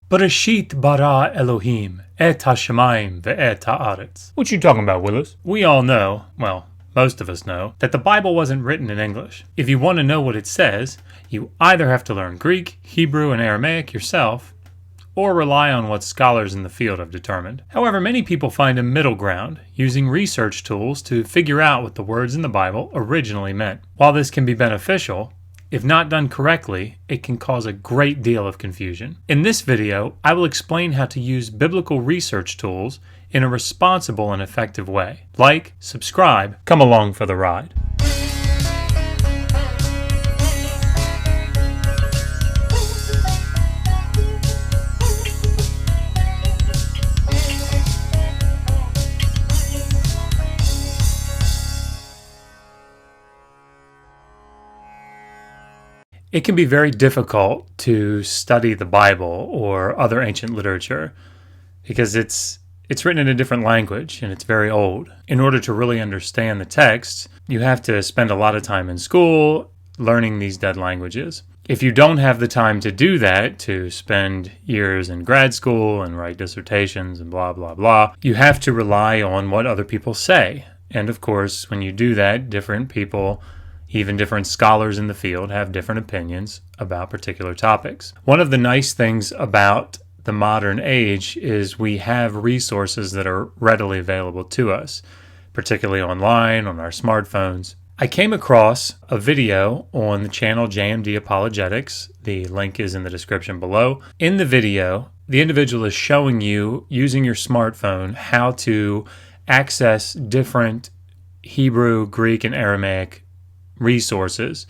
Bereshit bara Elohim et hashamayim ve'et haaretz. What you talking about, Willis? We all know, well, most of us know, that the Bible wasn't written in English. If you want to know what it says, you either have to learn Greek, Hebrew, and Aramaic yourself, or rely on what scholars in the field have determined. However, many people find a middle ground, using research tools to figure out what the words in the Bible originally meant. While this can be beneficial, if not done correctly, it can cause a great deal of confusion. In this video, I will explain how to use biblical research tools in a responsible and effective way. Like, subscribe, come along for the ride. It can be very difficult to study the Bible or other ancient literature because it's written in a different language and it's very old. In order to really understand the text, you have to spend a lot of time in school learning these dead languages. If you don't have the time to do that, to spend years in grad school and write dissertations and blah, blah, blah, you have to rely on what other people say. And of course, when you do that, different people, even different scholars in the field, have different opinions about particular topics. One of the nice things about the modern age is we have resources that are readily available to us, particularly online, on our smartphones. I came across a video on the channel JMD Apologetics. The link is in the description below. In the video, the individual is showing you, using your smartphone, how to access different Hebrew, Greek, and Aramaic resources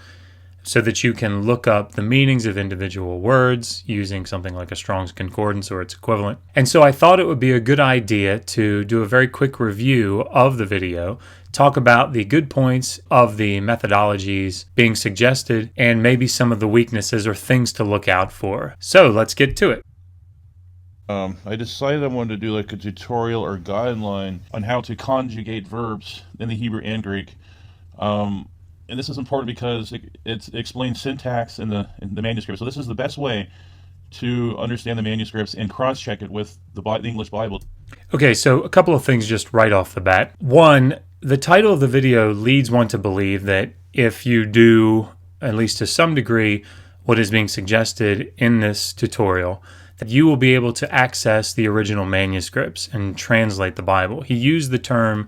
so that you can look up the meanings of individual words using something like a Strong's Concordance or its equivalent. And so I thought it would be a good idea to do a very quick review of the video, talk about the good points of the methodologies being suggested, and maybe some of the weaknesses or things to look out for. So let's get to it. I decided I wanted to do like a tutorial or guideline on how to conjugate verbs in the Hebrew and Greek. And this is important because it explains syntax in the manuscript. So this is the best way to understand the manuscripts and cross-check it with the English Bible. Okay, so a couple of things just right off the bat. One, the title of the video leads one to believe that if you do, at least to some degree, what is being suggested in this tutorial, that you will be able to access the original manuscripts and translate the Bible. He used the term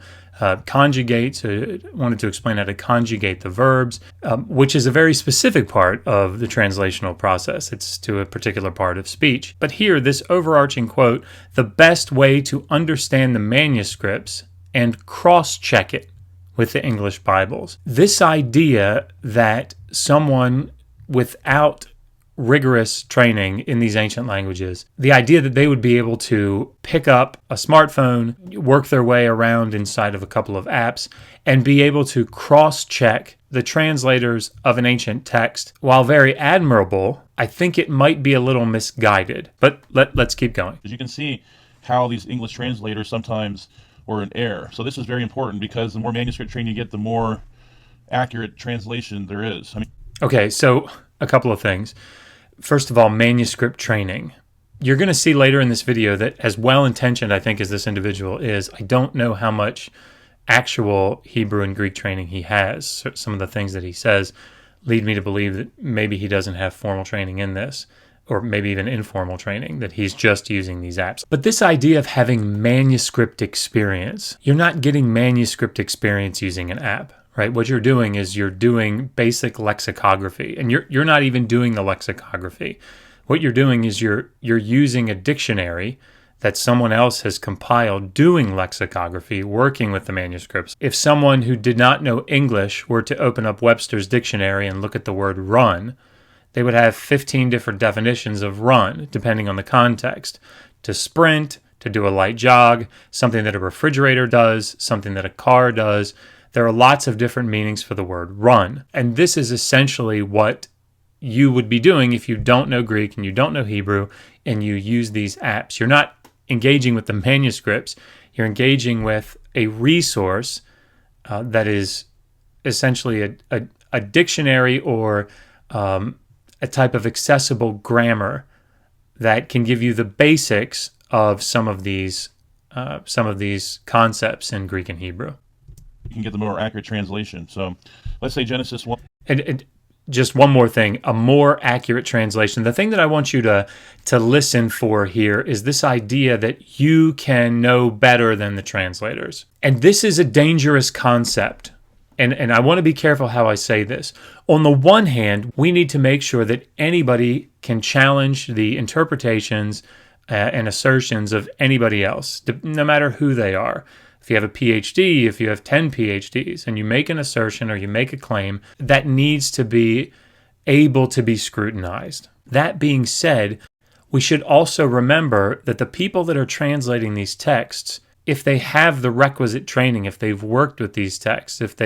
conjugate, so I wanted to explain how to conjugate the verbs, which is a very specific part of the translational process. It's to a particular part of speech. But here, this overarching quote, the best way to understand the manuscripts and cross-check it with the English Bibles. This idea that someone without rigorous training in these ancient languages, the idea that they would be able to pick up a smartphone, work their way around inside of a couple of apps, and be able to cross-check the translators of an ancient text, while very admirable, I think it might be a little misguided. But let's keep going. As you can see how these English translators sometimes were in error. So this is very important because the more manuscript training you get, the more accurate translation there is. Okay, so a couple of things. First of all, manuscript training. You're going to see later in this video that, as well-intentioned I think as this individual is, I don't know how much actual Hebrew and Greek training he has. So some of the things that he says lead me to believe that maybe he doesn't have formal training in this, or maybe even informal training, that he's just using these apps. But this idea of having manuscript experience, you're not getting manuscript experience using an app. Right? What you're doing is you're doing basic lexicography, and you're not even doing the lexicography. What you're doing is you're using a dictionary that someone else has compiled doing lexicography, working with the manuscripts. If someone who did not know English were to open up Webster's dictionary and look at the word run, they would have 15 different definitions of run, depending on the context. To sprint, to do a light jog, something that a refrigerator does, something that a car does. There are lots of different meanings for the word run. And this is essentially what you would be doing if you don't know Greek and you don't know Hebrew and you use these apps. You're not engaging with the manuscripts. You're engaging with a resource that is essentially a dictionary or a type of accessible grammar that can give you the basics of some of these concepts in Greek and Hebrew. You can get the more accurate translation. So let's say Genesis 1. And just one more thing, a more accurate translation. The thing that I want you to listen for here is this idea that you can know better than the translators. And this is a dangerous concept. And I want to be careful how I say this. On the one hand, we need to make sure that anybody can challenge the interpretations and assertions of anybody else, no matter who they are. If you have a PhD, if you have 10 PhDs, and you make an assertion or you make a claim, that needs to be able to be scrutinized. That being said, we should also remember that the people that are translating these texts, if they have the requisite training, if they've worked with these texts, if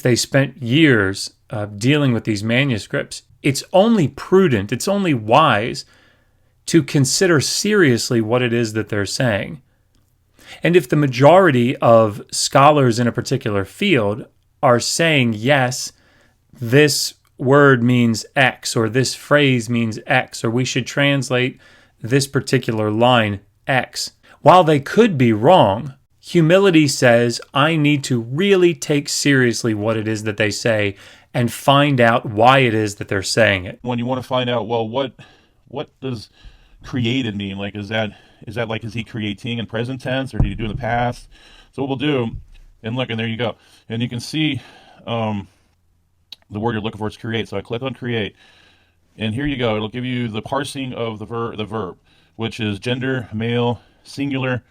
they spent years dealing with these manuscripts, it's only prudent, it's only wise to consider seriously what it is that they're saying. And if the majority of scholars in a particular field are saying, yes, this word means X, or this phrase means X, or we should translate this particular line X, while they could be wrong, humility says, I need to really take seriously what it is that they say and find out why it is that they're saying it. When you want to find out, well, what does created mean? Like, is that like, is he creating in present tense, or did he do in the past? So what we'll do, and look, and there you go. And you can see the word you're looking for is create. So I click on create, and here you go. It'll give you the parsing of the verb, which is gender, male, singular,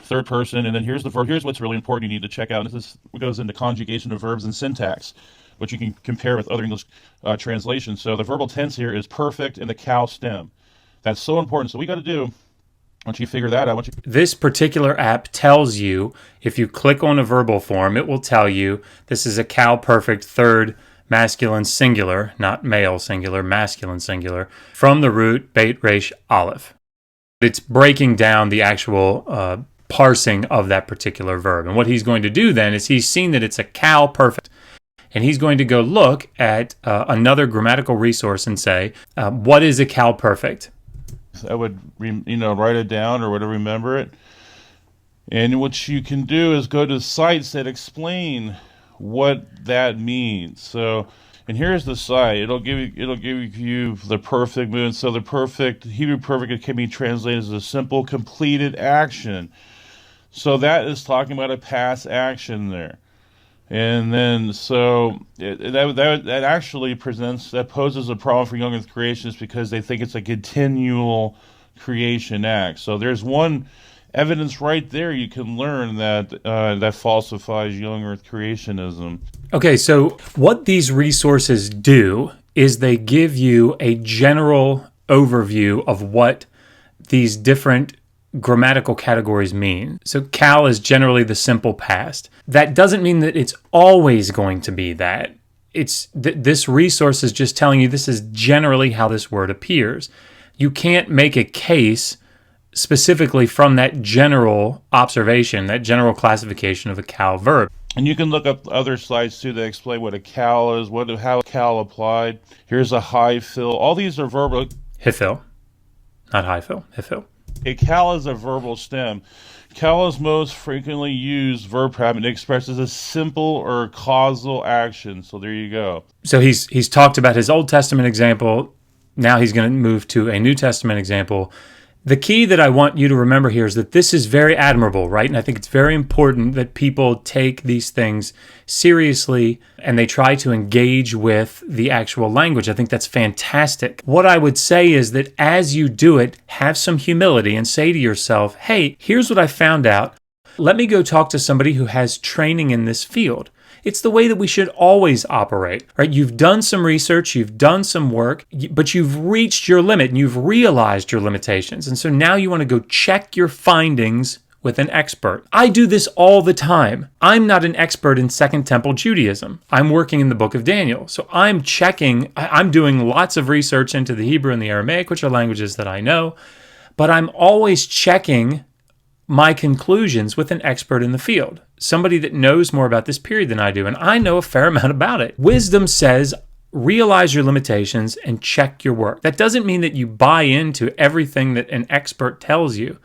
third person, and then here's the verb. Here's what's really important you need to check out. And this goes into conjugation of verbs and syntax, which you can compare with other English translations. So the verbal tense here is perfect in the cow stem. That's so important. So we got to do, once you figure that out, this particular app tells you, if you click on a verbal form, it will tell you this is a cow perfect third masculine singular, not male singular, masculine singular, from the root beit resh aleph. It's breaking down the actual parsing of that particular verb. And what he's going to do then is he's seen that it's a cow perfect. And he's going to go look at another grammatical resource and say, what is a cow perfect? I would, write it down or whatever, remember it. And what you can do is go to sites that explain what that means. So, and here's the site. It'll give you the perfect mood. So the perfect Hebrew perfect, it can be translated as a simple completed action. So that is talking about a past action there. And then, so that actually poses a problem for young earth creationists because they think it's a continual creation act. So there's one evidence right there you can learn that falsifies young earth creationism. Okay, so what these resources do is they give you a general overview of what these different grammatical categories mean. So cal is generally the simple past. That doesn't mean that it's always going to be that. This resource is just telling you this is generally how this word appears. You can't make a case specifically from that general observation, that general classification of a cal verb. And you can look up other slides too that explain what a cal is, how cal applied. Here's a high fill. All these are verbal. Hifil, not high fill, hifil. A cal is a verbal stem. Cal is most frequently used verb pattern. It expresses a simple or causal action. So there you go. So he's talked about his Old Testament example. Now he's going to move to a New Testament example. The key that I want you to remember here is that this is very admirable, right? And I think it's very important that people take these things seriously and they try to engage with the actual language. I think that's fantastic. What I would say is that as you do it, have some humility and say to yourself, hey, here's what I found out. Let me go talk to somebody who has training in this field. It's the way that we should always operate, right? You've done some research, you've done some work, but you've reached your limit and you've realized your limitations. And so now you want to go check your findings with an expert. I do this all the time. I'm not an expert in Second Temple Judaism. I'm working in the book of Daniel. So I'm doing lots of research into the Hebrew and the Aramaic, which are languages that I know, but I'm always checking my conclusions with an expert in the field, somebody that knows more about this period than I do, and I know a fair amount about it. Wisdom says, realize your limitations and check your work. That doesn't mean that you buy into everything that an expert tells you,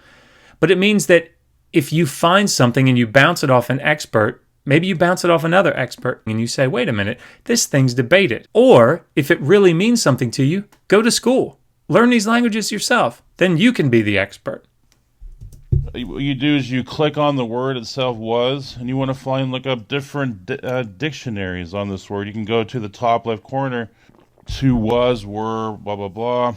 but it means that if you find something and you bounce it off an expert, maybe you bounce it off another expert and you say, wait a minute, this thing's debated. Or if it really means something to you, go to school. Learn these languages yourself. Then you can be the expert. What you do is you click on the word itself, was, and you want to look up different dictionaries on this word. You can go to the top left corner to was, were, blah, blah, blah.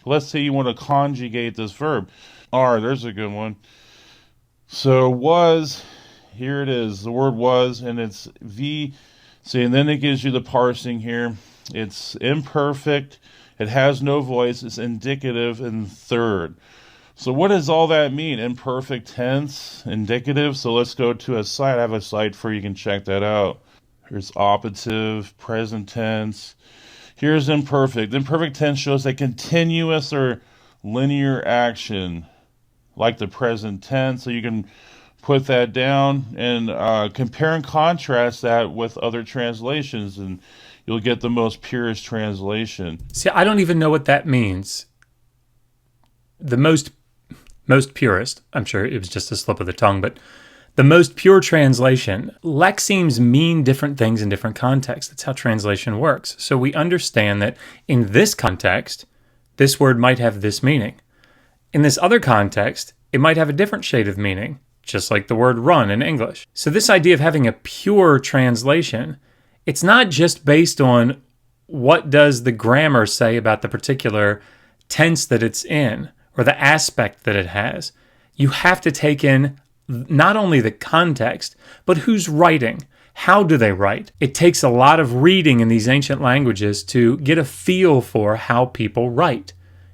Let's say you want to conjugate this verb. Are, there's a good one. So was, here it is, the word was, and it's V. See, and then it gives you the parsing here. It's imperfect. It has no voice. It's indicative in third. So what does all that mean? Imperfect tense, indicative. So let's go to a site. I have a site for you can check that out. Here's operative, present tense. Here's imperfect. Imperfect tense shows a continuous or linear action, like the present tense. So you can put that down and compare and contrast that with other translations, and you'll get the most purest translation. See, I don't even know what that means. The most purest, I'm sure it was just a slip of the tongue, but the most pure translation, lexemes mean different things in different contexts. That's how translation works. So we understand that in this context, this word might have this meaning. In this other context, it might have a different shade of meaning, just like the word run in English. So this idea of having a pure translation, it's not just based on what does the grammar say about the particular tense that it's in, or the aspect that it has. You have to take in not only the context, but who's writing. How do they write? It takes a lot of reading in these ancient languages to get a feel for how people write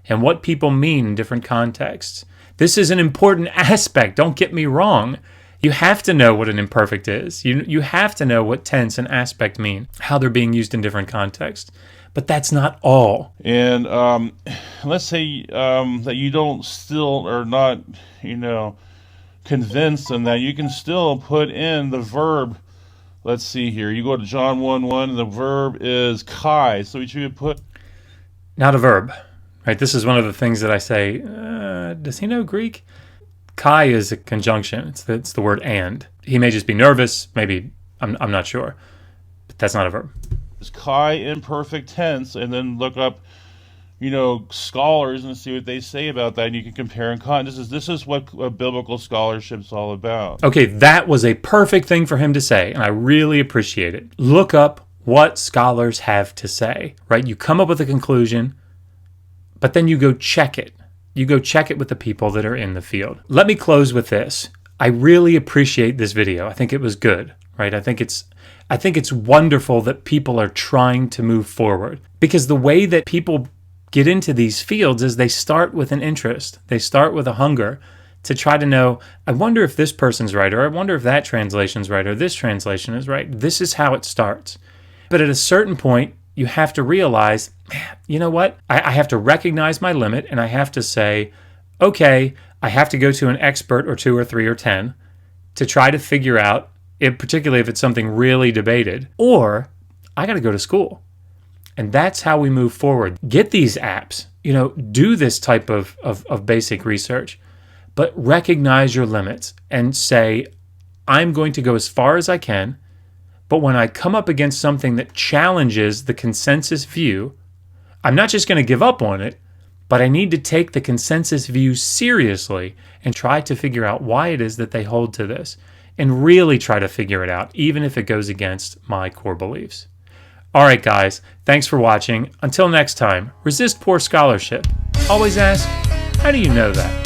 and what people mean in different contexts. This is an important aspect, don't get me wrong. You have to know what an imperfect is. You have to know what tense and aspect mean, how they're being used in different contexts. But that's not all. And let's say that you don't still are not, convinced, and that you can still put in the verb. Let's see here. You go to John 1:1, and the verb is kai. So you should put... Not a verb, right? This is one of the things that I say, does he know Greek? Kai is a conjunction. It's the word and. He may just be nervous. Maybe, I'm not sure. But that's not a verb. Is kai imperfect tense, and then look up, scholars and see what they say about that, and you can compare and contrast. This is what biblical scholarship's all about. Okay, that was a perfect thing for him to say, and I really appreciate it. Look up what scholars have to say, right? You come up with a conclusion, but then you go check it. You go check it with the people that are in the field. Let me close with this. I really appreciate this video. I think it was good, right? I think it's wonderful that people are trying to move forward, because the way that people get into these fields is they start with an interest. They start with a hunger to try to know, I wonder if this person's right, or I wonder if that translation's right, or this translation is right. This is how it starts. But at a certain point, you have to realize, you know what? I have to recognize my limit, and I have to say, okay, I have to go to an expert or 2 or 3 or 10 to try to figure out, particularly if it's something really debated, or I got to go to school. And that's how we move forward. Get these apps, do this type of basic research, but recognize your limits and say, I'm going to go as far as I can, but when I come up against something that challenges the consensus view, I'm not just going to give up on it, but I need to take the consensus view seriously and try to figure out why it is that they hold to this, and really try to figure it out, even if it goes against my core beliefs. All right, guys, thanks for watching. Until next time, resist poor scholarship. Always ask, how do you know that?